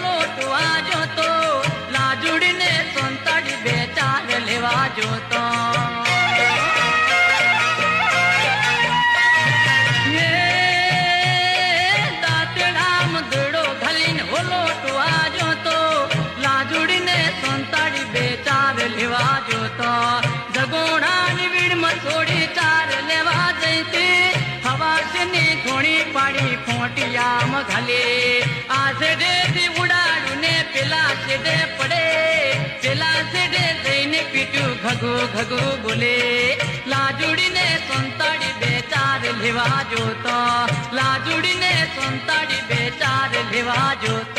લોટવા જોતો લાજુડીને સંતાડી બે ચાર લેવા જોતો દાંતડામ દડો ઘલીને લોટવા જોતો લાજુડીને સંતાડી બે ચાર લેવા જોતો જગોડાની વીડમાં છોડી ચાર લેવા જઈતી હવાસની ઘોણી પાડી ફોટિયામાં ઘાલે આ સેડેથી ઉડાડું ને પેલા સેડે પડે પેલા સેડે જઈને પીટ્યું ઘગુ ઘગુ બોલે લાજુડીને સંતાડી બે ચાર લેવા જોતો લાજુડીને સંતાડી બે ચાર લેવા જોતો